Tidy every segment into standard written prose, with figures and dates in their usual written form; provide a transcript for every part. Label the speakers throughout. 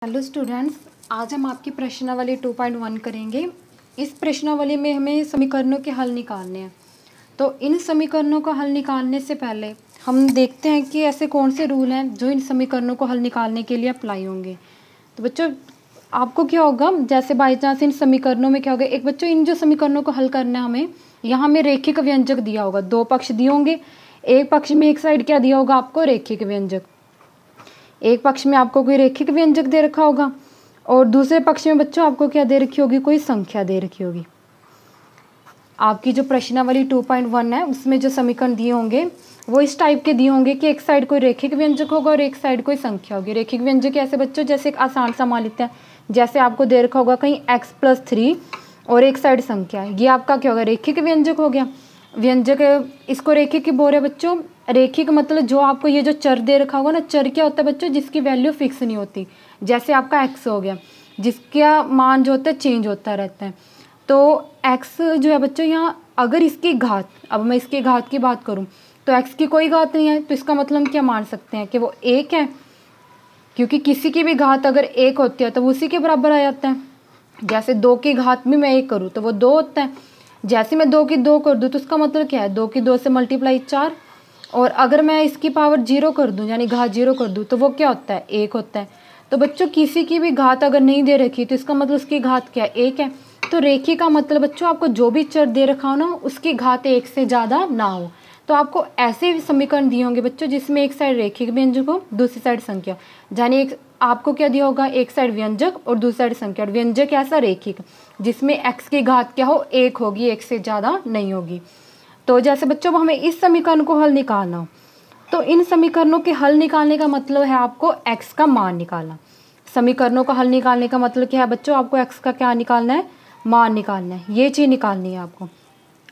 Speaker 1: Hello students, आज हम आपकी प्रश्नावली 2.1 करेंगे। इस प्रश्नावली में हमें समीकरणों के हल निकालने हैं। तो इन समीकरणों का हल निकालने से पहले हम देखते हैं कि ऐसे कौन से रूल हैं जो इन समीकरणों को हल निकालने के लिए अप्लाई होंगे। तो बच्चों, आपको क्या होगा, जैसे बाई चांस इन समीकरणों में क्या होगा, एक बच्चों इन जो समीकरणों को हल करना है हमें, यहाँ हमें रेखिक व्यंजक दिया होगा, दो पक्ष दिए होंगे। एक पक्ष में एक साइड क्या दिया होगा आपको, रेखिक व्यंजक। एक पक्ष में आपको कोई रेखिक व्यंजक दे रखा होगा और दूसरे पक्ष में बच्चों आपको क्या दे रखी होगी, कोई संख्या दे रखी होगी। आपकी जो प्रश्नावली 2.1 है उसमें जो समीकरण दिए होंगे वो इस टाइप के दिए होंगे कि एक साइड कोई रेखिक व्यंजक होगा और एक साइड कोई संख्या होगी। रेखिक व्यंजक ऐसे बच्चों, जैसे एक आसान सा मान लेते हैं, जैसे आपको दे रखा होगा कहीं x+3 और एक साइड संख्या है, ये आपका क्या होगा, रेखिक व्यंजक हो गया। व्यंजक इसको रेखिक की बोल रहे बच्चों। रेखिक मतलब जो आपको ये जो चर दे रखा होगा ना, चर क्या होता है बच्चों, जिसकी वैल्यू फिक्स नहीं होती। जैसे आपका x हो गया, जिसका मान जो होता है चेंज होता रहता है। तो x जो है बच्चों, यहाँ अगर इसकी घात, अब मैं इसकी घात की बात करूँ तो x की कोई घात नहीं है, तो इसका मतलब हम क्या मान सकते हैं कि वो 1 है, क्योंकि किसी की भी घात अगर 1 होती है तो वो उसी के बराबर आ जाता है। जैसे 2 की घात भी मैं 1 करूँ तो वो 2 होता है। जैसे मैं 2 की 2 कर दूँ तो उसका मतलब क्या है, 2 की 2 से मल्टीप्लाई 4। और अगर मैं इसकी पावर 0 कर दूं, यानी घात 0 कर दूं, तो वो क्या होता है, 1 होता है। तो बच्चों, किसी की भी घात अगर नहीं दे रखी तो इसका मतलब उसकी घात क्या है, 1 है। तो रेखिक का मतलब बच्चों, आपको जो भी चर दे रखा हो ना, उसकी घात 1 से ज़्यादा ना हो। तो आपको ऐसे समीकरण दिए होंगे बच्चों जिसमें एक साइड रेखिक व्यंजक हो, दूसरी साइड संख्या। यानी एक आपको क्या दिया होगा, एक साइड व्यंजक और दूसरी साइड संख्या। व्यंजक ऐसा रेखिक जिसमें x की घात क्या हो, 1 होगी, 1 से ज़्यादा नहीं होगी। तो जैसे बच्चों हमें इस समीकरण को हल निकालना हो, तो इन समीकरणों के हल निकालने का मतलब है आपको x का मान निकालना। समीकरणों का हल निकालने का मतलब क्या है बच्चों, आपको x का क्या निकालना है, मान निकालना है। ये चीज़ निकालनी है आपको।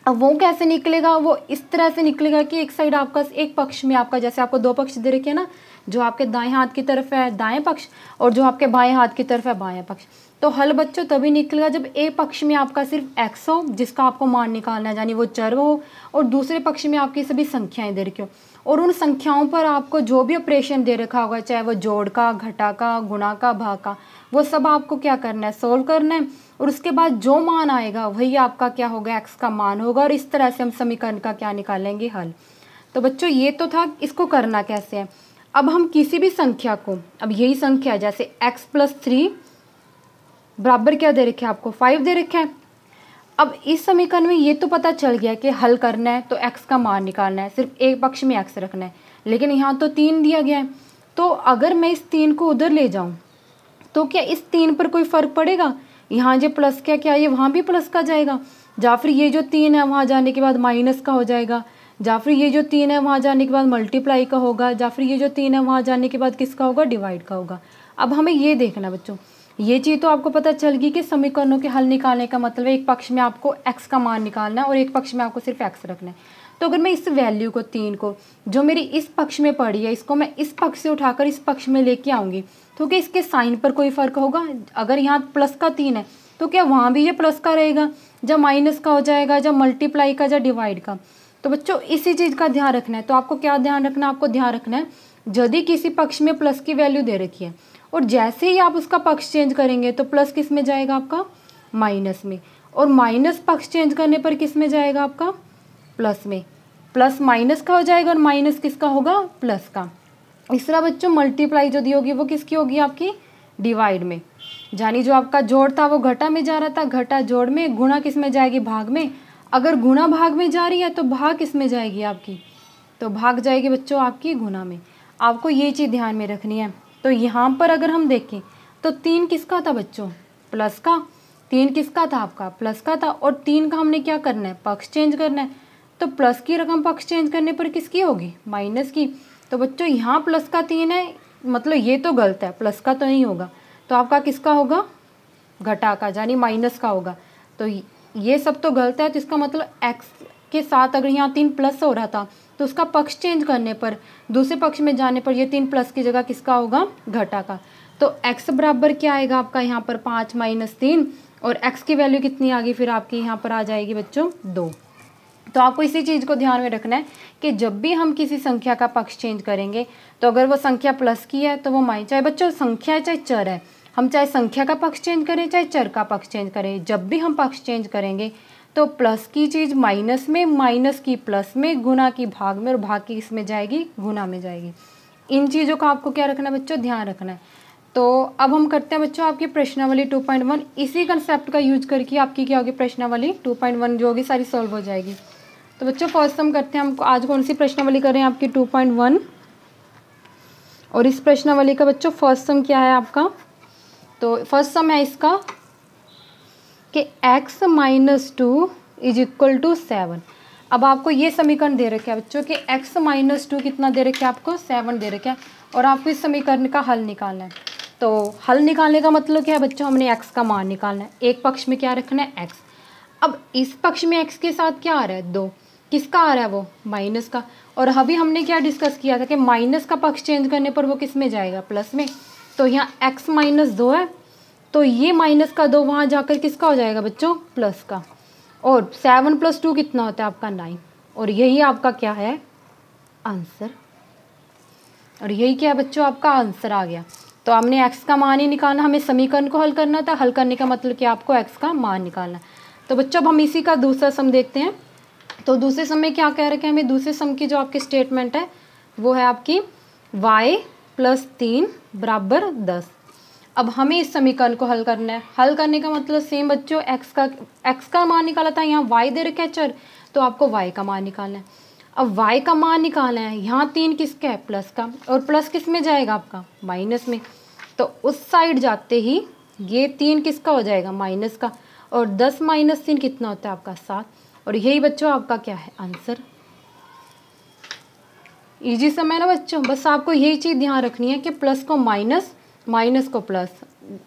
Speaker 1: अब वो कैसे निकलेगा, वो इस तरह से निकलेगा कि एक साइड आपका, एक पक्ष में आपका, जैसे आपको 2 पक्ष दे रखे हैं ना, जो आपके दाएं हाथ की तरफ है दाएं पक्ष और जो आपके बाएं हाथ की तरफ है बाएं पक्ष। तो हल बच्चों तभी निकलेगा जब एक पक्ष में आपका सिर्फ x हो, जिसका आपको मान निकालना है, यानी वो चर हो, और दूसरे पक्ष में आपकी सभी संख्याएं दे रखी हो, और उन संख्याओं पर आपको जो भी ऑपरेशन दे रखा होगा, चाहे वो जोड़ का, घटा का, गुणा का, भाग का, वो सब आपको क्या करना है, सोल्व करना है। और उसके बाद जो मान आएगा वही आपका क्या होगा, x का मान होगा। और इस तरह से हम समीकरण का क्या निकालेंगे, हल। तो बच्चों ये तो था, इसको करना कैसे है। अब हम किसी भी संख्या को, अब यही संख्या है, जैसे x+3 बराबर क्या दे रखे हैं आपको, 5 दे रखे हैं। अब इस समीकरण में ये तो पता चल गया कि हल करना है तो x का मान निकालना है, सिर्फ एक पक्ष में x रखना है। लेकिन यहाँ तो 3 दिया गया है, तो अगर मैं इस 3 को उधर ले जाऊँ तो क्या इस 3 पर कोई फर्क पड़ेगा। यहाँ जो प्लस क्या ये वहाँ भी प्लस का जाएगा, या फिर ये जो 3 है वहाँ जाने के बाद माइनस का हो जाएगा, या फिर ये जो 3 है वहाँ जाने के बाद मल्टीप्लाई का होगा, या फिर ये जो 3 है वहाँ जाने के बाद किसका होगा, डिवाइड का होगा। अब हमें ये देखना बच्चों, ये चीज़ तो आपको पता चल गई कि समीकरणों के हल निकालने का मतलब है एक पक्ष में आपको x का मान निकालना है और एक पक्ष में आपको सिर्फ x रखना है। तो अगर मैं इस वैल्यू को 3 को, जो मेरी इस पक्ष में पड़ी है, इसको मैं इस पक्ष से उठाकर इस पक्ष में लेके आऊँगी, तो क्या इसके साइन पर कोई फ़र्क होगा। अगर यहाँ प्लस का 3 है तो क्या वहाँ भी ये प्लस का रहेगा, जब माइनस का हो जाएगा, जब मल्टीप्लाई का, जब डिवाइड का। तो बच्चों इसी चीज़ का ध्यान रखना है। तो आपको क्या ध्यान रखना है, आपको ध्यान रखना है यदि किसी पक्ष में प्लस की वैल्यू दे रखी है और जैसे ही आप उसका पक्ष चेंज करेंगे तो प्लस किस में जाएगा आपका, माइनस में, और माइनस पक्ष चेंज करने पर किस में जाएगा आपका, प्लस में। प्लस माइनस का हो जाएगा और माइनस किसका होगा, प्लस का। इस तरह बच्चों मल्टीप्लाई जो दी होगी वो किसकी होगी, आपकी डिवाइड में। यानी जो आपका जोड़ था वो घटा में जा रहा था, घटा जोड़ में, गुणा किस में जाएगी, भाग में। अगर गुणा भाग में जा रही है तो भाग किस में जाएगी आपकी, तो भाग जाएगी बच्चों आपकी गुणा में। आपको ये चीज़ ध्यान में रखनी है। तो यहाँ पर अगर हम देखें तो 3 किसका था बच्चों, प्लस का। 3 किसका था आपका, प्लस का था, और 3 का हमने क्या करना है, पक्ष चेंज करना है। तो प्लस की रकम पक्ष चेंज करने पर किसकी होगी, माइनस की। तो बच्चों यहाँ प्लस का 3 है, मतलब ये तो गलत है, प्लस का तो नहीं होगा, तो आपका किसका होगा, घटा का, यानी माइनस का होगा। तो ये सब तो गलत है। तो इसका मतलब x के साथ अगर यहाँ 3 प्लस हो रहा था तो उसका पक्ष चेंज करने पर, दूसरे पक्ष में जाने पर, ये 3 प्लस की जगह किसका होगा, घटा का। तो x बराबर क्या आएगा आपका यहाँ पर, 5 - 3, और x की वैल्यू कितनी आ गई फिर आपकी यहाँ पर आ जाएगी बच्चों, 2। तो आपको इसी चीज़ को ध्यान में रखना है कि जब भी हम किसी संख्या का पक्ष चेंज करेंगे तो अगर वो संख्या प्लस की है तो वो माइनस, चाहे बच्चों संख्या है चाहे चर है, हम चाहे संख्या का पक्ष चेंज करें चाहे चर का पक्ष चेंज करें, जब भी हम पक्ष चेंज करेंगे तो प्लस की चीज़ माइनस में, माइनस की प्लस में, गुना की भाग में और भाग की इसमें जाएगी, गुना में जाएगी। इन चीज़ों का आपको क्या रखना है बच्चों, ध्यान रखना है। तो अब हम करते हैं बच्चों आपकी प्रश्नावली 2.1, इसी कंसेप्ट का यूज करके आपकी क्या होगी प्रश्नावली 2.1 जो होगी सारी सॉल्व हो जाएगी। तो बच्चों फर्स्ट सम करते हैं, हम आज कौन सी प्रश्नावली कर रहे हैं आपकी 2.1, और इस प्रश्नावली का बच्चों फर्स्ट सम क्या है आपका, तो फर्स्ट सम है इसका कि x - 2 = 7। अब आपको ये समीकरण दे रखे है बच्चों कि x - 2 कितना दे रखे है आपको 7 दे रखे है, और आपको इस समीकरण का हल निकालना है। तो हल निकालने का मतलब क्या है बच्चों, हमने x का मान निकालना है। एक पक्ष में क्या रखना है x, अब इस पक्ष में x के साथ क्या आ रहा है 2, किसका आ रहा है वो माइनस का, और अभी हमने क्या डिस्कस किया था कि माइनस का पक्ष चेंज करने पर वो किस में जाएगा प्लस में। तो यहाँ x - 2 है तो ये माइनस का 2 वहाँ जाकर किसका हो जाएगा बच्चों प्लस का, और 7 + 2 कितना होता है आपका 9, और यही आपका क्या है आंसर, और यही क्या है बच्चों आपका आंसर आ गया। तो हमने x का मान ही निकालना, हमें समीकरण को हल करना था, हल करने का मतलब कि आपको x का मान निकालना। तो बच्चों अब हम इसी का दूसरा सम देखते हैं। तो दूसरे सम में क्या कह रखे हैं हमें, दूसरे सम की जो आपकी स्टेटमेंट है वो है आपकी y + 3 = 10। अब हमें इस समीकरण को हल करना है। हल करने का मतलब सेम बच्चों x का मान निकाला था, यहाँ y दे रखा है चर, तो आपको y का मान निकालना है। अब y का मान निकालना है, यहाँ 3 किसका है प्लस का, और प्लस किस में जाएगा आपका माइनस में, तो उस साइड जाते ही ये 3 किसका हो जाएगा माइनस का, और 10 - 3 कितना होता है आपका 7, और यही बच्चों आपका क्या है आंसर। इजी सम है ना बच्चों, बस आपको यही चीज़ ध्यान रखनी है कि प्लस को माइनस, माइनस को प्लस,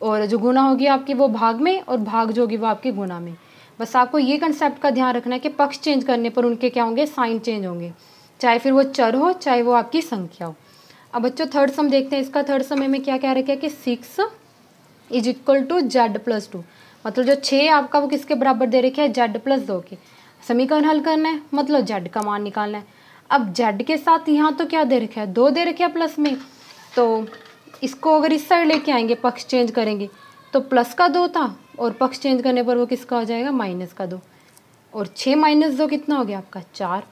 Speaker 1: और जो गुना होगी आपकी वो भाग में, और भाग जो होगी वो आपकी गुना में। बस आपको ये कंसेप्ट का ध्यान रखना है कि पक्ष चेंज करने पर उनके क्या होंगे साइन चेंज होंगे, चाहे फिर वो चर हो चाहे वो आपकी संख्या हो। अब बच्चों थर्ड सम देखते हैं। इसका थर्ड सम में क्या कह रखा है कि 6 = z + 2, मतलब जो 6 आपका वो किसके बराबर दे रखे है z + 2 के। समीकरण हल करना है मतलब z का मान निकालना है। अब z के साथ यहाँ तो क्या दे रखा है 2 दे रखे है प्लस में, तो इसको अगर इस साइड लेके आएंगे पक्ष चेंज करेंगे तो प्लस का 2 था, और पक्ष चेंज करने पर वो किसका हो जाएगा माइनस का 2, और 6 - 2 कितना हो गया आपका 4।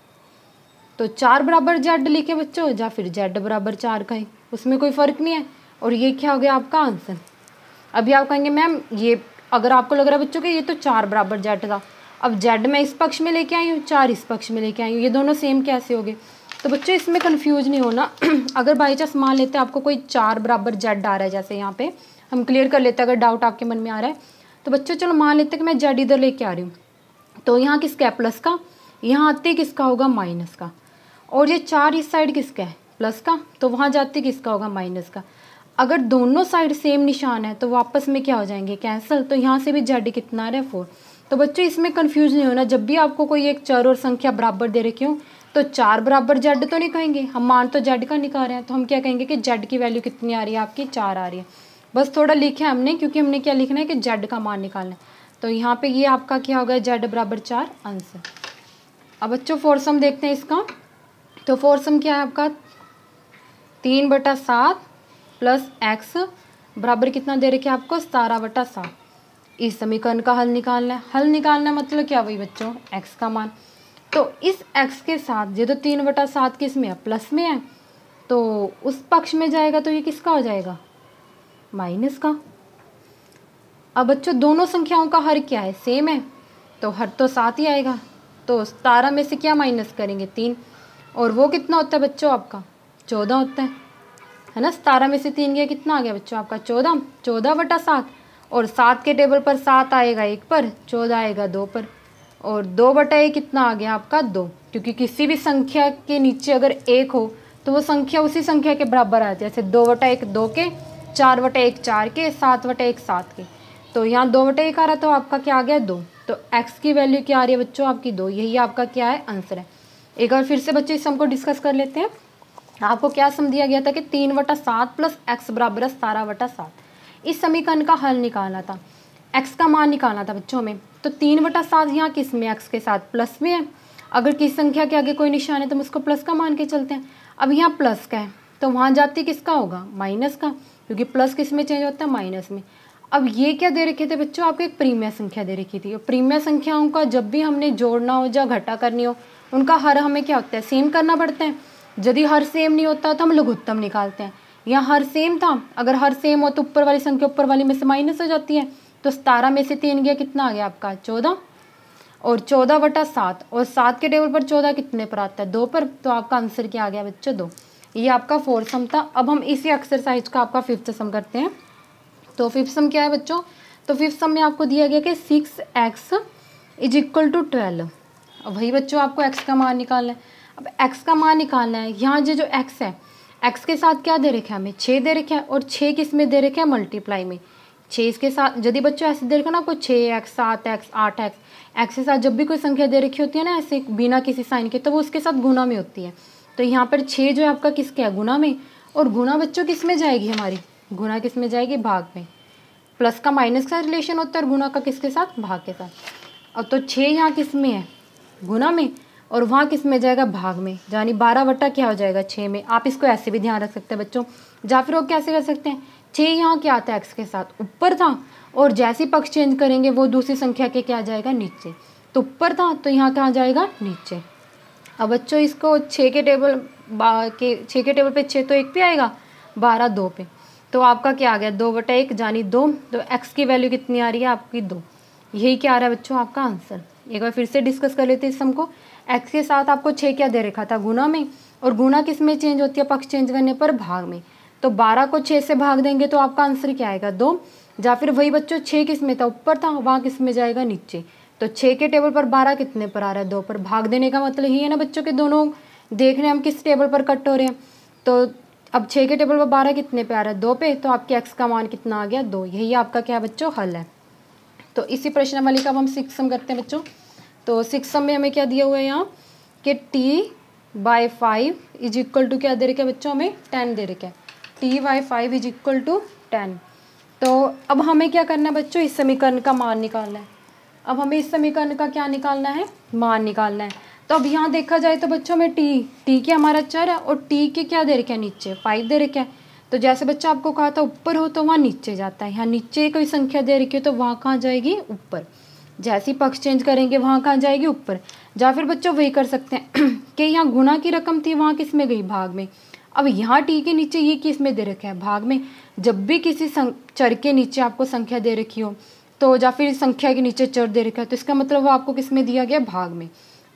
Speaker 1: तो 4 = z लिखे बच्चों, या फिर z = 4 कहें, उसमें कोई फ़र्क नहीं है, और ये क्या हो गया आपका आंसर। अभी आप कहेंगे मैम ये अगर आपको लग रहा है बच्चों कि ये तो 4 = z था, अब z मैं इस पक्ष में लेके आई हूँ, 4 इस पक्ष में लेके आई हूँ, ये दोनों सेम कैसे हो गए। तो बच्चों इसमें कंफ्यूज नहीं होना। अगर बाई चांस मान लेते हैं आपको कोई 4 = z आ रहा है, जैसे यहाँ पे हम क्लियर कर लेते हैं अगर डाउट आपके मन में आ रहा है, तो बच्चों चलो मान लेते हैं कि मैं z इधर लेके आ रही हूँ, तो यहाँ किसका है प्लस का, यहाँ आते किसका होगा माइनस का, और ये 4 इस साइड किसका है प्लस का, तो वहाँ जाते किसका होगा माइनस का। अगर दोनों साइड सेम निशान है तो वो आपस में क्या हो जाएंगे कैंसिल, तो यहाँ से भी z कितना आ रहा है 4। तो बच्चों इसमें कंफ्यूज नहीं होना, जब भी आपको कोई एक चर और संख्या बराबर दे रखी हो तो 4 = z तो नहीं कहेंगे, हम मान तो z का निकाल रहे हैं, तो हम क्या कहेंगे कि z की वैल्यू कितनी आ रही है आपकी 4 आ रही है। बस थोड़ा लिखा है हमने, क्योंकि हमने क्या लिखना है कि z का मान निकालना है। तो यहाँ पे ये आपका क्या होगा z = 4 आंसर। अब बच्चों फोर्थ सम देखते हैं इसका। तो फोर्थ सम क्या है आपका 3/7 + x बराबर कितना दे रखे आपको 17/7। इस समीकरण का हल निकालना है। हल निकालना मतलब क्या वही बच्चों x का मान, तो इस x के साथ ये तो 3/7 किस में है प्लस में है, तो उस पक्ष में जाएगा तो ये किसका हो जाएगा माइनस का। अब बच्चों दोनों संख्याओं का हर क्या है सेम है, तो हर तो 7 ही आएगा, तो 17 में से क्या माइनस करेंगे 3, और वो कितना होता है बच्चों आपका 14 होता है ना। 17 में से 3 गया कितना आ गया बच्चों आपका 14, 14/7, और 7 के टेबल पर 7 आएगा 1 पर, 14 आएगा 2 पर, और 2/1 कितना आ गया आपका 2, क्योंकि किसी भी संख्या के नीचे अगर 1 हो तो वो संख्या उसी संख्या के बराबर आ जाए, जैसे 2/1 2 के, 4/1 4 के, 7/1 7 के। तो यहाँ 2/1 आ रहा तो आपका क्या आ गया 2, तो x की वैल्यू क्या आ रही है बच्चों आपकी 2, यही आपका क्या है आंसर है। एक बार फिर से बच्चों इस सम को डिस्कस कर लेते हैं। आपको क्या सम दिया गया था कि 3/7 + x = 17/7। इस समीकरण का हल निकालना था, x का मान निकालना था बच्चों में। तो 3/7 यहाँ किस में x के साथ प्लस में है। अगर किसी संख्या के आगे कोई निशान है तो हम उसको प्लस का मान के चलते हैं। अब यहाँ प्लस का है तो वहाँ जाती किसका होगा, माइनस का, क्योंकि प्लस किस में चेंज होता है, माइनस में। अब ये क्या दे रखे थे बच्चों, आपको एक प्रीमिय संख्या दे रखी थी। प्रीमिय संख्याओं का जब भी हमने जोड़ना हो या घटा करनी हो, उनका हर हमें क्या होता है, सेम करना पड़ता है। यदि हर सेम नहीं होता तो हम लघुत्तम निकालते हैं। यहाँ हर सेम था, अगर हर सेम हो तो ऊपर वाली संख्या ऊपर वाली में से माइनस हो जाती है। तो 17 में से 3 गया, कितना आ गया आपका 14, और 14/7, और 7 के टेबल पर 14 कितने पर आता है, 2 पर। तो आपका आंसर क्या आ गया बच्चों, 2। ये आपका 4th सम था। अब हम इसी एक्सरसाइज का आपका 5th सम करते हैं। तो 5th सम क्या है बच्चों, तो 5th सम में आपको दिया गया कि 6x = 12। अब वही बच्चों आपको x का मान निकालना है। अब x का मान निकालना है, यहाँ जो x है, x के साथ क्या दे रखा है हमें, 6 दे रखा है, और 6 किस में दे रखा है, मल्टीप्लाई में। 6 के साथ यदि बच्चों ऐसे दे रखा ना आपको 6x 7x 8x, x के साथ जब भी कोई संख्या दे रखी होती है ना ऐसे बिना किसी साइन के, तो वो उसके साथ गुना में होती है। तो यहाँ पर 6 जो है आपका किसके है, गुना में। और गुना बच्चों किस में जाएगी हमारी, गुना किस में जाएगी, भाग में। प्लस का माइनस का रिलेशन होता है और गुना का किसके साथ, भाग के साथ। और तो 6 यहाँ किस में है, गुना में, और वहाँ किस में जाएगा, भाग में। यानी 12 क्या हो जाएगा, 6 में। आप इसको ऐसे भी ध्यान रख सकते हैं बच्चों, या फिर वो कैसे कर सकते हैं, 6 यहाँ क्या आता है, x के साथ ऊपर था, और जैसे ही पक्ष चेंज करेंगे वो दूसरी संख्या के क्या जाएगा, नीचे। तो ऊपर था तो यहाँ कहाँ जाएगा, नीचे। अब बच्चों इसको 6 के टेबल पे 6 तो 1 पे आएगा, 12 2 पे, तो आपका क्या आ गया, 2/1 यानी 2। तो x की वैल्यू कितनी आ रही है आपकी, 2। यही क्या आ रहा है बच्चों आपका आंसर। एक बार फिर से डिस्कस कर लेते हैं इस सम को। x के साथ आपको 6 क्या दे रखा था, गुना में, और गुना किस में चेंज होती है, पक्ष चेंज करने पर, भाग में। तो 12 को 6 से भाग देंगे तो आपका आंसर क्या आएगा, 2। या फिर वही बच्चों 6 किस में था, ऊपर था, वहाँ किस में जाएगा, नीचे। तो 6 के टेबल पर 12 कितने पर आ रहा है, 2 पर। भाग देने का मतलब यही है ना बच्चों के दोनों देख रहे हैं हम किस टेबल पर कट हो रहे हैं। तो अब 6 के टेबल पर 12 कितने पे आ रहा है, 2 पे। तो आपके x का मान कितना आ गया, 2। यही आपका क्या बच्चों हल है। तो इसी प्रश्नावली का अब हम 6th सम करते हैं बच्चों। तो 6th सम में हमें क्या दिया हुआ है यहाँ कि t/5 = क्या दे रखा है बच्चों, हमें 10 दे रखा है। t/5 = 10। तो अब हमें क्या करना है बच्चों, इस समीकरण का मान निकालना है। अब हमें इस समीकरण का क्या निकालना है, मान निकालना है। तो अब यहाँ देखा जाए तो बच्चों में t के हमारा चर है, और t के क्या दे रखा है, नीचे 5 दे रखा है। तो जैसे बच्चा आपको कहा था ऊपर हो तो वहाँ नीचे जाता है, यहाँ नीचे कोई संख्या दे रखी है तो वहाँ कहाँ जाएगी, ऊपर। जैसे ही पक्ष चेंज करेंगे वहाँ कहाँ जाएगी, ऊपर। या फिर बच्चों वही कर सकते हैं कि यहाँ गुना की रकम थी, वहाँ किस में गई, भाग में। अब यहाँ t के नीचे ये किस में दे रखा है, भाग में। जब भी किसी चर के नीचे आपको संख्या दे रखी हो, तो या फिर संख्या के नीचे चर दे रखा है, तो इसका मतलब वो आपको किस में दिया गया, भाग में।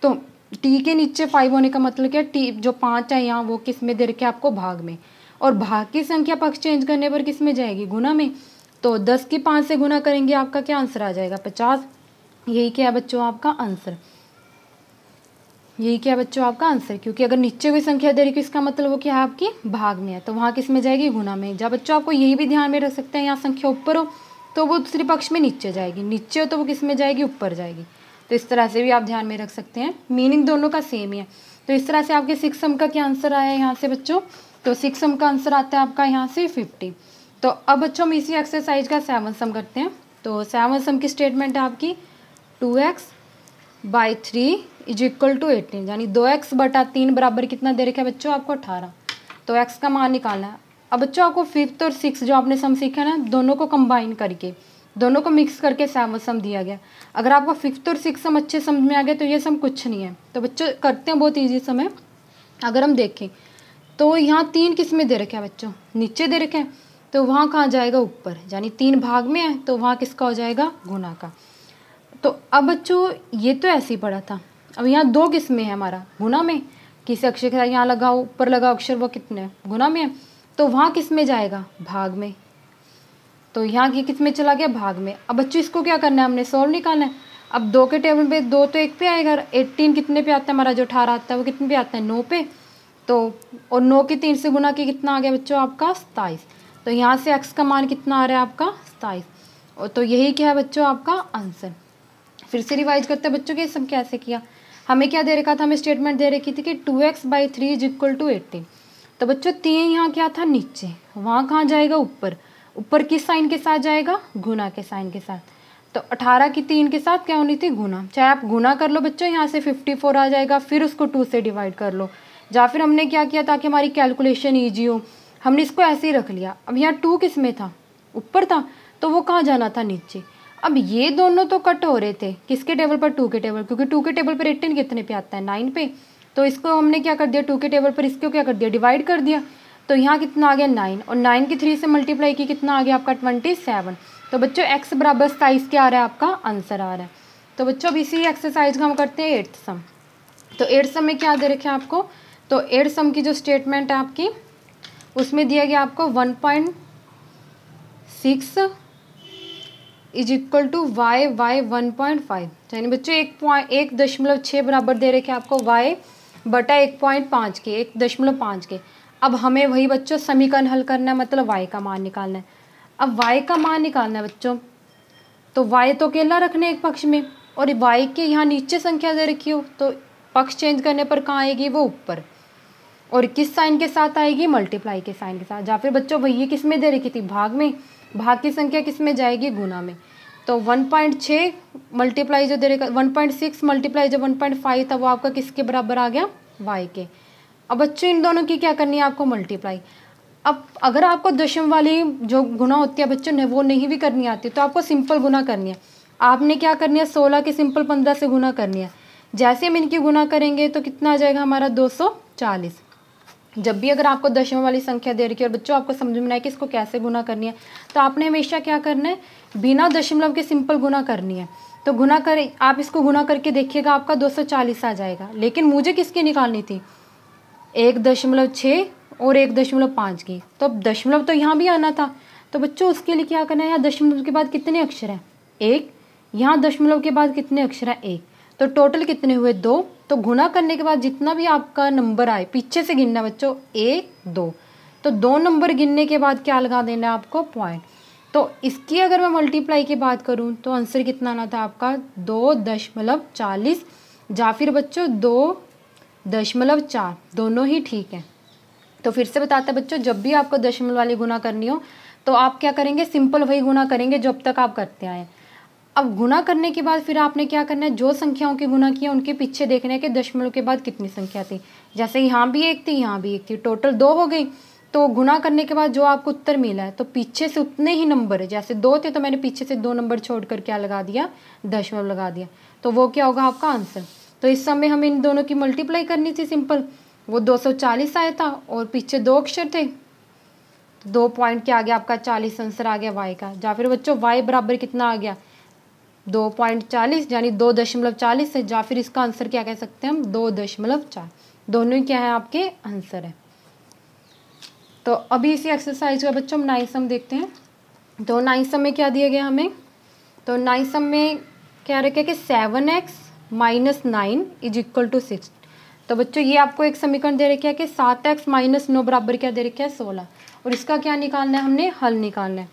Speaker 1: तो t के नीचे 5 होने का मतलब क्या, t जो 5 है यहाँ वो किस में दे रखे है आपको, भाग में। और भाग की संख्या पक्ष चेंज करने पर किस में जाएगी, गुना में। तो 10 की 5 से गुना करेंगे, आपका क्या आंसर आ जाएगा, 50। यही क्या है बच्चों आपका आंसर, यही क्या है बच्चों आपका आंसर। क्योंकि अगर नीचे कोई संख्या दे रही है इसका मतलब वो क्या है, आपकी भाग में है, तो वहाँ किस में जाएगी, गुना में। जब बच्चों आपको यही भी ध्यान में रख सकते हैं, यहाँ संख्या ऊपर हो तो वो दूसरे पक्ष में नीचे जाएगी, नीचे हो तो वो किस में जाएगी, ऊपर जाएगी। तो इस तरह से भी आप ध्यान में रख सकते हैं, मीनिंग दोनों का सेम ही है। तो इस तरह से आपके 6th सम का क्या आंसर आया है यहाँ से बच्चों, तो 6th सम का आंसर आता है आपका यहाँ से 50। तो अब बच्चों हम इसी एक्सरसाइज का 7th सम करते हैं। तो 7th सम की स्टेटमेंट है आपकी 2x/3 = 18, यानी 2x/3 बराबर कितना दे रखा है बच्चों आपको, 18। तो x का मान निकालना है। अब बच्चों आपको 5th और 6th जो आपने सम सीखा ना, दोनों को कंबाइन करके, दोनों को मिक्स करके 7th सम दिया गया। अगर आपको 5th और 6th सम अच्छे समझ में आ गए तो ये सम कुछ नहीं है। तो बच्चों करते हैं, बहुत ईजी सम है। अगर हम देखें तो यहाँ 3 किस में दे रखे हैं बच्चों, नीचे दे रखे हैं, तो वहाँ कहाँ जाएगा, ऊपर। यानी 3 भाग में है तो वहाँ किसका हो जाएगा, गुना का। तो अब बच्चों ये तो ऐसे ही पड़ा था। अब यहाँ 2 किस में है हमारा, गुना में। किसी अक्षर के साथ यहाँ लगाओ, ऊपर लगाओ अक्षर, वो कितने है, गुना में है, तो वहाँ किस में जाएगा, भाग में। तो यहाँ की किस में चला गया, भाग में। अब बच्चों इसको क्या करना है, हमने सोल्व निकालना है। अब 2 के टेबल पे 2 तो 1 पे आएगा, 18 कितने पे आता है हमारा, जो 18 आता है वो कितने पे आता है, 9 पे। तो और 9 की 3 से गुना की कितना आ गया बच्चों आपका, 27। तो यहाँ से x का मान कितना आ रहा है आपका, 27। और तो यही क्या है बच्चों आपका आंसर। फिर से रिवाइज करते हैं बच्चों, के सब कैसे किया। हमें क्या दे रखा था, हमें स्टेटमेंट दे रखी थी कि 2x/3 = 18। तो बच्चों 3 यहाँ क्या था, नीचे, वहाँ कहाँ जाएगा, ऊपर। ऊपर किस साइन के साथ जाएगा, गुना के साइन के साथ। तो 18 की 3 के साथ क्या होनी थी, गुना। चाहे आप गुना कर लो बच्चों, यहाँ से 54 आ जाएगा, फिर उसको 2 से डिवाइड कर लो। या फिर हमने क्या किया ताकि हमारी कैलकुलेशन ईजी हो, हमने इसको ऐसे ही रख लिया। अब यहाँ 2 किस में था, ऊपर था, तो वो कहाँ जाना था, नीचे। अब ये दोनों तो कट हो रहे थे किसके टेबल पर, 2 के टेबल, क्योंकि 2 के टेबल पर 18 कितने पे आता है, 9 पे। तो इसको हमने क्या कर दिया, 2 के टेबल पर इसको क्या कर दिया, डिवाइड कर दिया। तो यहाँ कितना आ गया 9, और 9 की 3 से मल्टीप्लाई की कितना आ गया आपका 27। तो बच्चों x बराबर 27 क्या आ रहा है, आपका आंसर आ रहा है। तो बच्चों अब इसी एक्सरसाइज का हम करते हैं 8th सम। तो 8th सम में क्या दे रखे हैं आपको, तो 8th सम की जो स्टेटमेंट है आपकी, उसमें दिया गया आपको 1.6 इज इक्वल टू y 1.5। यानी बच्चों 1.6 बराबर दे रखे हैं आपको y बटा 1.5 के, 1.5 के। अब हमें वही बच्चों समीकरण हल करना है, मतलब y का मान निकालना है। अब y का मान निकालना है बच्चों, तो y तो अकेला रखने एक पक्ष में, और y के यहाँ नीचे संख्या दे रखी हो तो पक्ष चेंज करने पर कहाँ आएगी, वो ऊपर। और किस साइन के साथ आएगी, मल्टीप्लाई के साइन के साथ। या फिर बच्चों वही किस में दे रखी थी, भाग में, भाग की संख्या किस में जाएगी, गुना में। तो 1.6 मल्टीप्लाई जो दे रखा, 1.6 मल्टीप्लाई जो 1.5 था वो आपका किसके बराबर आ गया, y के। अब बच्चों इन दोनों की क्या करनी है आपको, मल्टीप्लाई। अब अगर आपको दशम वाली जो गुना होती है बच्चों ने वो नहीं भी करनी आती, तो आपको सिंपल गुना करनी है। आपने क्या करनी है, 16 के सिंपल 15 से गुना करनी है। जैसे हम इनकी गुना करेंगे तो कितना आ जाएगा हमारा 240। जब भी अगर आपको दशम वाली संख्या दे रखी है और बच्चों आपको समझ में आए कि इसको कैसे गुना करनी है, तो आपने हमेशा क्या करना है, बिना दशमलव के सिंपल गुना करनी है। तो गुना करें, आप इसको गुना करके देखिएगा आपका 240 आ जाएगा। लेकिन मुझे किसकी निकालनी थी, 1.6 और 1.5 की। तो अब दशमलव तो यहाँ भी आना था, तो बच्चों उसके लिए क्या करना है, यहाँ दशमलव के बाद कितने अक्षर हैं, 1। यहाँ दशमलव के बाद कितने अक्षर हैं, 1। तो टोटल कितने हुए, 2। तो गुना करने के बाद जितना भी आपका नंबर आए पीछे से गिनना बच्चों, 1 2। तो 2 नंबर गिनने के बाद क्या लगा देना है आपको, पॉइंट। तो इसकी अगर मैं मल्टीप्लाई की बात करूँ तो आंसर कितना आना था आपका 2.40, या फिर बच्चों 2.4, दोनों ही ठीक है। तो फिर से बताते हैं बच्चों, जब भी आपको दशमलव वाली गुना करनी हो तो आप क्या करेंगे, सिंपल वही गुना करेंगे जो अब तक आप करते आए। अब गुना करने के बाद फिर आपने क्या करना है, जो संख्याओं की गुना किया उनके पीछे देखना है कि दशमलव के बाद कितनी संख्या थी। जैसे यहाँ भी 1 थी, यहाँ भी 1 थी, टोटल 2 हो गई। तो गुना करने के बाद जो आपको उत्तर मिला है तो पीछे से उतने ही नंबर है, जैसे 2 थे तो मैंने पीछे से 2 नंबर छोड़कर क्या लगा दिया, दशमलव लगा दिया। तो वो क्या होगा आपका आंसर। तो इस समय हमें इन दोनों की मल्टीप्लाई करनी थी सिंपल, वो 240 आया था और पीछे 2 अक्षर थे, 2 पॉइंट क्या आ गया आपका 40 आंसर आ गया y का। या फिर बच्चों y बराबर कितना आ गया 2.40, यानी 2.40 है। या फिर इसका आंसर क्या कह सकते हैं हम, 2.4। दोनों ही क्या है आपके आंसर है। तो अभी इसी एक्सरसाइज का बच्चों हम 9th सम देखते हैं। तो 9th सम में क्या दिया गया हमें, तो 9th सम में क्या रखा है कि 7x - 9 इज इक्वल टू 6। तो बच्चों ये आपको एक समीकरण दे रखा है कि 7x - 9 बराबर क्या दे रखा है 16, और इसका क्या निकालना है, हमने हल निकालना है।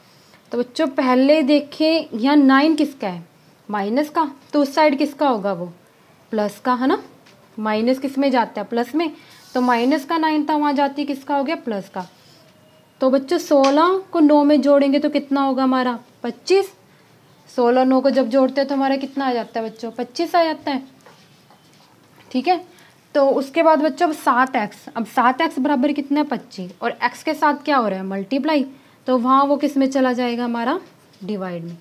Speaker 1: तो बच्चों पहले देखें यहाँ 9 किसका है, माइनस का, तो उस साइड किसका होगा, वो प्लस का है ना। माइनस किस में जाता है, प्लस में। तो माइनस का 9 था, वहाँ जाती है किसका हो गया, प्लस का। तो बच्चों 16 को 9 में जोड़ेंगे तो कितना होगा हमारा 25। 16 9 को जब जोड़ते हैं तो हमारा कितना आ जाता है बच्चों, 25 आ जाता है, ठीक है। तो उसके बाद बच्चों अब 7x, अब 7x बराबर कितना है 25, और x के साथ क्या हो रहा है, मल्टीप्लाई। तो वहाँ वो किस में चला जाएगा हमारा, डिवाइड में।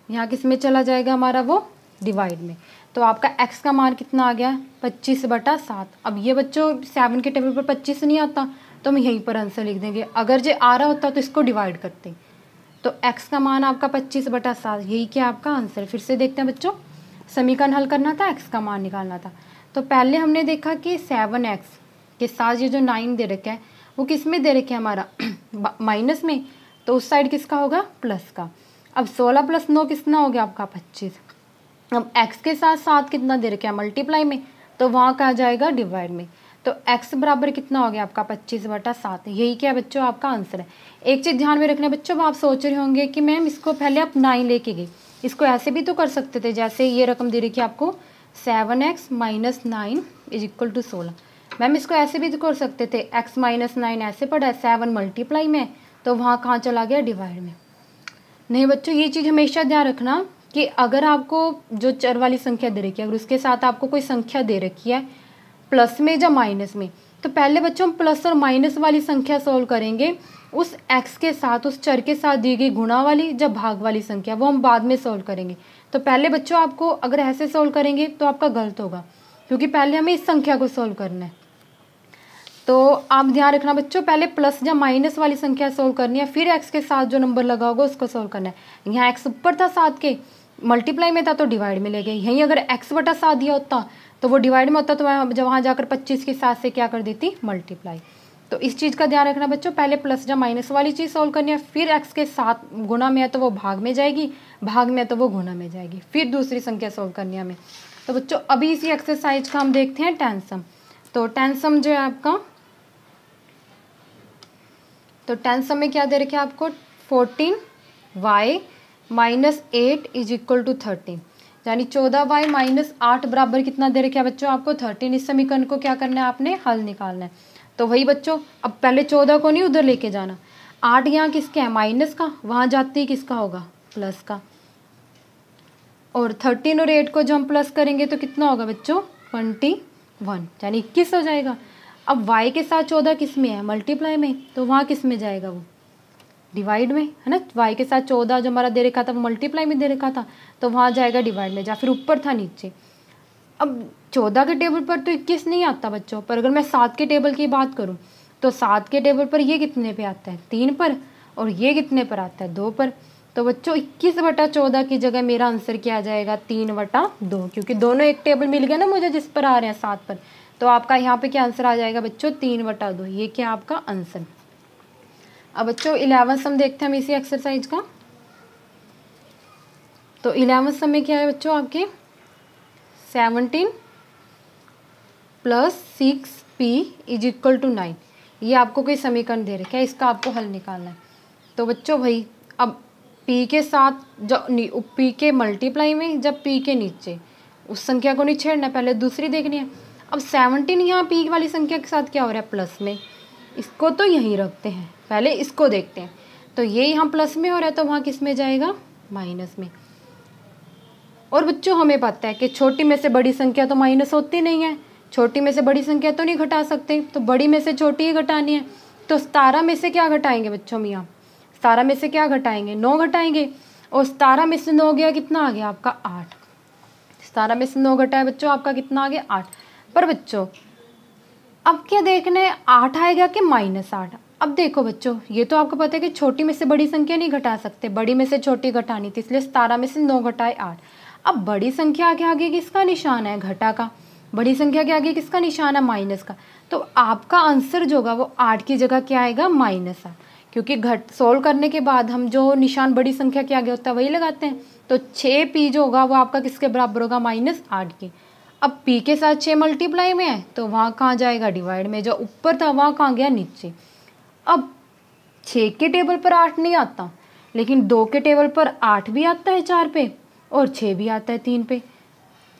Speaker 1: यहाँ किस में चला जाएगा हमारा, वो डिवाइड में। तो आपका x का मान कितना आ गया 25/7। अब ये बच्चों 7 के टेबल पर 25 नहीं आता तो हम यहीं पर आंसर लिख देंगे। अगर जो आ रहा होता तो इसको डिवाइड करते। तो x का मान आपका 25/7, यही क्या आपका आंसर। फिर से देखते हैं बच्चों, समीकरण हल करना था, x का मान निकालना था। तो पहले हमने देखा कि 7x के साथ ये जो 9 दे रखा है वो किस में दे रखे है हमारा माइनस में, तो उस साइड किसका होगा, प्लस का। अब 16 + 9 कितना हो गया आपका 25। अब x के साथ 7 कितना दे रखा है, मल्टीप्लाई में, तो वहाँ का आ जाएगा डिवाइड में। तो x बराबर कितना हो गया आपका 25/7, यही क्या बच्चों आपका आंसर है। एक चीज़ ध्यान में रखना बच्चों, आप सोच रहे होंगे कि मैम इसको पहले आप 9 लेके गई, इसको ऐसे भी तो कर सकते थे। जैसे ये रकम दे रखी है आपको 7x - 9 is equal to 16। Ma'am इसको ऐसे भी तो कर सकते थे, x - 9 ऐसे पड़ा है, 7 मल्टीप्लाई में, तो वहाँ कहाँ चला गया, डिवाइड में। नहीं बच्चों, ये चीज़ हमेशा ध्यान रखना कि अगर आपको जो चर वाली संख्या दे रखी है, अगर उसके साथ आपको कोई संख्या दे रखी है प्लस में या माइनस में, तो पहले बच्चों हम प्लस और माइनस वाली संख्या सोल्व करेंगे उस x के साथ, उस चर के साथ दी गई गुणा वाली जब भाग वाली संख्या, वो हम बाद में सोल्व करेंगे। तो पहले बच्चों आपको अगर ऐसे सोल्व करेंगे तो आपका गलत होगा, क्योंकि पहले हमें इस संख्या को सोल्व करना है। तो आप ध्यान रखना बच्चों, पहले प्लस या माइनस वाली संख्या सोल्व करनी है, फिर x के साथ जो नंबर लगा होगा उसको सोल्व करना है। यहाँ x ऊपर था 7 के, मल्टीप्लाई में था तो डिवाइड में ले गए। यहीं अगर x बटा 7 दिया होता तो वो डिवाइड में होता, तो मैं जब वहाँ जाकर 25 के साथ से क्या कर देती, मल्टीप्लाई। तो इस चीज़ का ध्यान रखना बच्चों, पहले प्लस या माइनस वाली चीज़ सोल्व करनी है, फिर x के साथ गुणा में है तो वो भाग में जाएगी, भाग में है तो वो गुणा में जाएगी, फिर दूसरी संख्या सोल्व करनी है हमें। तो बच्चों अभी इसी एक्सरसाइज का हम देखते हैं टेंसम। तो टेंसम जो है आपका, तो टेंसम में क्या दे रखे आपको, 14y minus 8 is equal to 13, यानी 14y माइनस 8 बराबर कितना दे रखे बच्चों आपको, 13। इस समीकरण को क्या करना है आपने, हल निकालना है। तो वही बच्चों, अब पहले 14 को नहीं उधर लेके जाना, 8 यहाँ किसके है, माइनस का, वहाँ जाते ही किसका होगा, प्लस का। और 13 और 8 को जब हम प्लस करेंगे तो कितना होगा बच्चों, 21, यानी 21 हो जाएगा। अब y के साथ 14 किस में है, मल्टीप्लाई में, तो वहाँ किस में जाएगा, वो डिवाइड में है ना। y के साथ 14 जो हमारा दे रखा था वो मल्टीप्लाई में दे रखा था, तो वहाँ जाएगा डिवाइड में, या फिर ऊपर था नीचे। अब 14 के टेबल पर तो 21 नहीं आता बच्चों, पर अगर मैं 7 के टेबल की बात करूँ तो 7 के टेबल पर ये कितने पे आता है, 3 पर, और ये कितने पर आता है, 2 पर। तो बच्चों 21/14 की जगह मेरा आंसर क्या आ जाएगा, 3/2, क्योंकि दोनों एक टेबल मिल गया ना मुझे जिस पर आ रहे हैं 7 पर। तो आपका यहाँ पे क्या आंसर आ जाएगा बच्चों, 3/2, ये क्या आपका आंसर। अब बच्चों 11वां सम देखते हैं हम इसी एक्सरसाइज का। तो 11वां सम में क्या है बच्चों आपके, 17 + 6p इज इक्वल टू 9। ये आपको कोई समीकरण दे रखा है, इसका आपको हल निकालना है। तो बच्चों भाई अब p के साथ जब p के मल्टीप्लाई में, जब p के नीचे, उस संख्या को नहीं छेड़ना, पहले दूसरी देखनी है। अब 17 यहाँ p वाली संख्या के साथ क्या हो रहा है, प्लस में, इसको तो यहीं रखते हैं, पहले इसको देखते हैं। तो ये यहाँ प्लस में हो रहा है तो वहाँ किस में जाएगा, माइनस में। और बच्चों हमें पता है कि छोटी में से बड़ी संख्या तो माइनस होती नहीं है, छोटी में से बड़ी संख्या तो नहीं घटा सकते, तो बड़ी में से छोटी ही घटानी है। तो 17 में से क्या घटाएंगे बच्चों हम, यहाँ 17 में से क्या घटाएंगे, 9 घटाएंगे, और 17 में से 9 गया, कितना आ गया आपका 8। 17 में से 9 घटाए बच्चों आपका कितना आ गया, 8। पर बच्चों अब क्या देखना है, 8 आएगा कि -8। अब देखो बच्चों, ये तो आपको पता है कि छोटी में से बड़ी संख्या नहीं घटा सकते, बड़ी में से छोटी घटानी थी, इसलिए 17 में से 9 घटाए 8। अब बड़ी संख्या के आगे किसका निशान है, घटा का, बड़ी संख्या के आगे किसका निशान है, माइनस का। तो आपका आंसर जो होगा वो 8 की जगह क्या आएगा, -8, क्योंकि सोल्व करने के बाद हम जो निशान बड़ी संख्या के आगे होता है वही लगाते हैं। तो 6p जो होगा वो आपका किसके बराबर होगा, -8 के। अब p के साथ 6 मल्टीप्लाई में है तो वहाँ कहाँ जाएगा, डिवाइड में, जो ऊपर था वहाँ कहाँ गया, नीचे। अब 6 के टेबल पर 8 नहीं आता, लेकिन 2 के टेबल पर 8 भी आता है 4 पे, और 6 भी आता है 3 पे।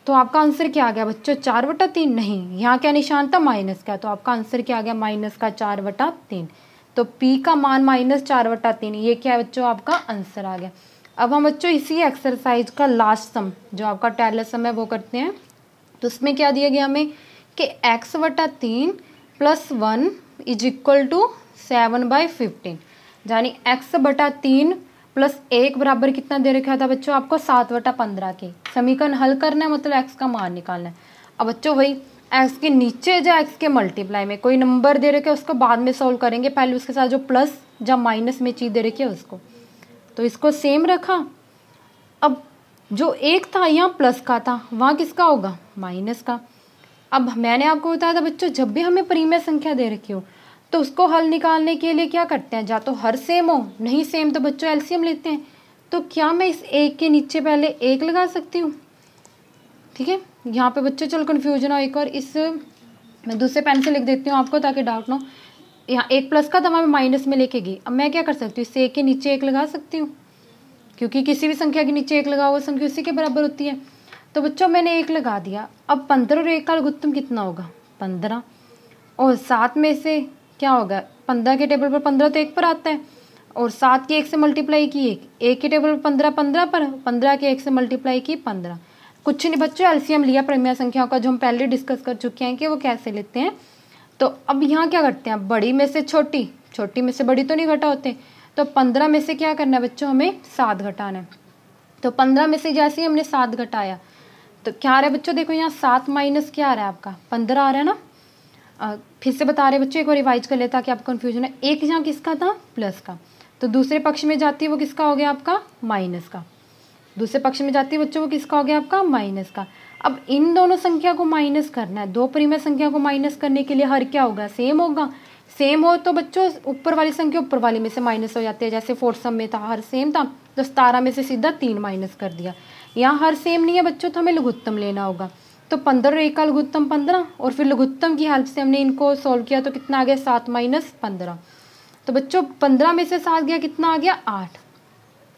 Speaker 1: तो आपका आंसर क्या आ गया बच्चों, 4/3 नहीं, यहाँ क्या निशान था, माइनस का, तो आपका आंसर क्या आ गया, -4/3। तो p का मान -4/3, ये क्या है बच्चों, आपका आंसर आ गया। अब हम बच्चों इसी एक्सरसाइज का लास्ट सम जो आपका टेलर सम है वो करते हैं। तो उसमें क्या दिया गया हमें कि x/3 + 1 इज इक्वल टू 7/15, यानी x/3 + 1 बराबर कितना दे रखा था बच्चों आपको, 7/15 के। समीकरण हल करना है, मतलब x का मान निकालना है। अब बच्चों वही x के नीचे या x के मल्टीप्लाई में कोई नंबर दे रखे उसको बाद में सॉल्व करेंगे, पहले उसके साथ जो प्लस या माइनस में चीज़ दे रखी है उसको, तो इसको सेम रखा। अब जो एक था यहाँ प्लस का था, वहाँ किसका होगा, माइनस का। अब मैंने आपको बताया था बच्चों, जब भी हमें परिमेय संख्या दे रखी हो तो उसको हल निकालने के लिए क्या करते हैं, या तो हर सेम हो, नहीं सेम तो बच्चों एलसीएम लेते हैं। तो क्या मैं इस एक के नीचे पहले 1 लगा सकती हूँ, ठीक है। यहाँ पे बच्चों चलो कन्फ्यूजन हो, एक और इस मैं दूसरे पेन से लिख देती हूँ आपको ताकि डाउट ना हो। यहाँ 1 प्लस का था, मैं माइनस में लेके गई। अब मैं क्या कर सकती हूँ, इस 1 के नीचे 1 लगा सकती हूँ, क्योंकि किसी भी संख्या के नीचे 1 लगा हुआ संख्या उसी के बराबर होती है। तो बच्चों मैंने 1 लगा दिया। अब 15 और 1 का लघुत्तम कितना होगा, 15, और 7 में से क्या होगा, 15 के टेबल पर 15 तो 1 पर आता है, और 7 की 1 से मल्टीप्लाई की 1 के टेबल पर 15 15 पर 15 के 1 से मल्टीप्लाई की 15। कुछ नहीं बच्चों, एलसीएम लिया परिमेय संख्याओं का, जो हम पहले डिस्कस कर चुके हैं कि वो कैसे लेते हैं। तो अब यहाँ क्या करते हैं, बड़ी में से छोटी, छोटी में से बड़ी तो नहीं घटा होते, तो 15 में से क्या करना है बच्चों, हमें 7 घटाना है। तो 15 में से जैसे ही हमने 7 घटाया तो क्या आ रहा है बच्चों, देखो यहाँ 7 माइनस क्या आ रहा है आपका 15 आ रहा है ना। फिर से बता रहे बच्चों, एक बार रिवाइज कर लेता कि आपको कन्फ्यूजन है। एक यहाँ किसका था, प्लस का, तो दूसरे पक्ष में जाती है वो किसका हो गया आपका, माइनस का। दूसरे पक्ष में जाती है बच्चों वो किसका हो गया आपका, माइनस का। अब इन दोनों संख्या को माइनस करना है, दो परिमेय संख्या को माइनस करने के लिए हर क्या होगा, सेम होगा। सेम हो तो बच्चों ऊपर वाली संख्या ऊपर वाली में से माइनस हो जाती है, जैसे 4 सम में था हर सेम था, तो 17 में से सीधा 3 माइनस कर दिया। यहाँ हर सेम नहीं है बच्चों, तो हमें लघुत्तम लेना होगा। तो 15 और 1 का लघुत्तम 15, और फिर लघुत्तम की हेल्प से हमने इनको सॉल्व किया तो कितना आ गया 7 माइनस 15। तो बच्चों 15 में से 7 गया, कितना आ गया 8।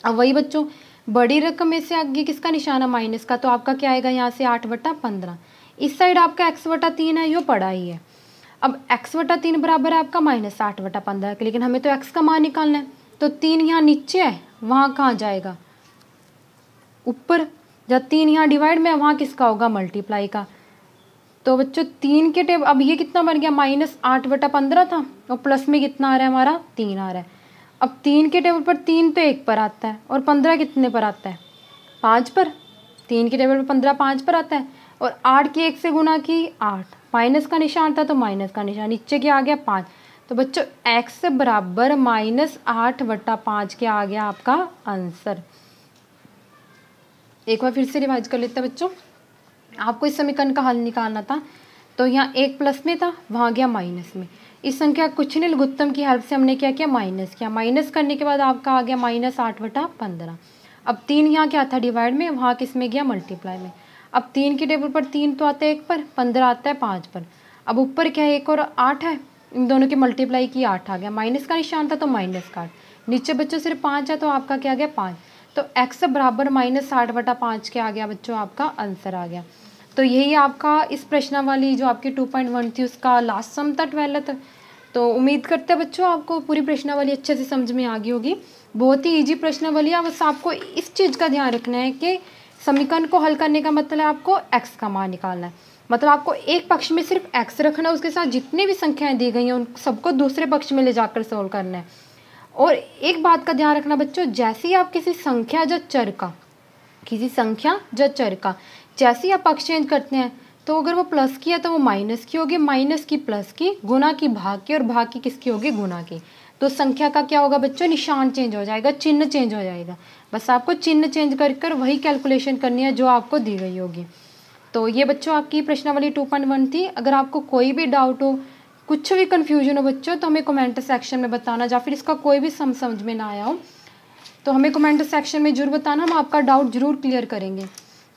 Speaker 1: अब वही बच्चों बड़ी रकम में से आगे किसका निशाना, माइनस का, तो आपका क्या आएगा यहाँ से 8/15। इस साइड आपका x/3 है, यो पड़ा ही है। अब x/3 बराबर है आपका -8/15, लेकिन हमें तो x का मान निकालना है, तो 3 यहाँ नीचे है, वहाँ कहाँ जाएगा, ऊपर। जब 3 यहाँ डिवाइड में है, वहाँ किसका होगा, मल्टीप्लाई का। तो बच्चों 3 के टेबल, अब ये कितना बन गया, -8/15 था, और प्लस में कितना आ रहा है हमारा 3 आ रहा है। अब 3 के टेबल पर 3 तो 1 पर आता है, और 15 कितने पर आता है, 5 पर। 3 के टेबल पर 15 5 पर आता है, और 8 की 1 से गुना की 8, माइनस का निशान था तो माइनस का निशान, नीचे क्या आ गया 5। तो बच्चों x बराबर -8/5 क्या आ गया आपका आंसर। एक बार फिर से रिवाइज कर लेते हैं बच्चों। आपको इस समीकरण का हल निकालना था, तो यहाँ 1 प्लस में था, वहाँ गया माइनस में। इस संख्या कुछ नहीं, लघुत्तम की हेल्प से हमने क्या किया, माइनस किया। माइनस करने के बाद आपका आ गया -8/15। अब 3 यहाँ क्या था डिवाइड में, वहाँ किस में गया, मल्टीप्लाई में। अब 3 के टेबल पर 3 तो आता है 1 पर, 15 आता है 5 पर। अब ऊपर क्या है 1 और 8 है, इन दोनों की मल्टीप्लाई की 8 आ गया, माइनस का निशान था तो माइनस का 8। नीचे बच्चों सिर्फ 5 है, तो आपका क्या आ गया 5। तो x बराबर -8/5 क्या आ गया बच्चों, आपका आंसर आ गया। तो यही आपका इस प्रश्नावली जो आपकी 2.1 थी उसका लास्ट सम था 12th। तो उम्मीद करते हैं बच्चों आपको पूरी प्रश्नावली अच्छे से समझ में आ गई होगी। बहुत ही इजी प्रश्नावली है, बस आपको इस चीज़ का ध्यान रखना है कि समीकरण को हल करने का मतलब आपको x का मान निकालना है। मतलब आपको एक पक्ष में सिर्फ x रखना है, उसके साथ जितनी भी संख्याएं दी गई हैं उन सबको दूसरे पक्ष में ले जाकर सोल्व करना है। और एक बात का ध्यान रखना बच्चों, जैसे ही आप किसी संख्या या चर का, किसी संख्या या चर का जैसे ही आप पक्ष चेंज करते हैं, तो अगर वो प्लस की है तो वो माइनस की होगी, माइनस की प्लस की, गुना की भाग की, और भाग की किसकी होगी, गुना की। तो संख्या का क्या होगा बच्चों, निशान चेंज हो जाएगा, चिन्ह चेंज हो जाएगा। बस आपको चिन्ह चेंज कर वही कैलकुलेशन करनी है जो आपको दी गई होगी। तो ये बच्चों आपकी प्रश्नावली 2.1 थी। अगर आपको कोई भी डाउट हो, कुछ भी कन्फ्यूजन हो बच्चों, तो हमें कमेंट सेक्शन में बताना, या फिर इसका कोई भी समझ में ना आया हो तो हमें कमेंट सेक्शन में जरूर बताना, हम आपका डाउट जरूर क्लियर करेंगे।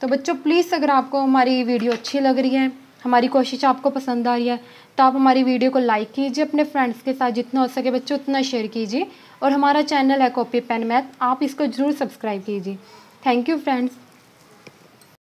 Speaker 1: तो बच्चों प्लीज़ अगर आपको हमारी वीडियो अच्छी लग रही है, हमारी कोशिश आपको पसंद आ रही है, तो आप हमारी वीडियो को लाइक कीजिए, अपने फ्रेंड्स के साथ जितना हो सके बच्चों उतना शेयर कीजिए, और हमारा चैनल है कॉपी पेन मैथ, आप इसको ज़रूर सब्सक्राइब कीजिए। Thank you friends.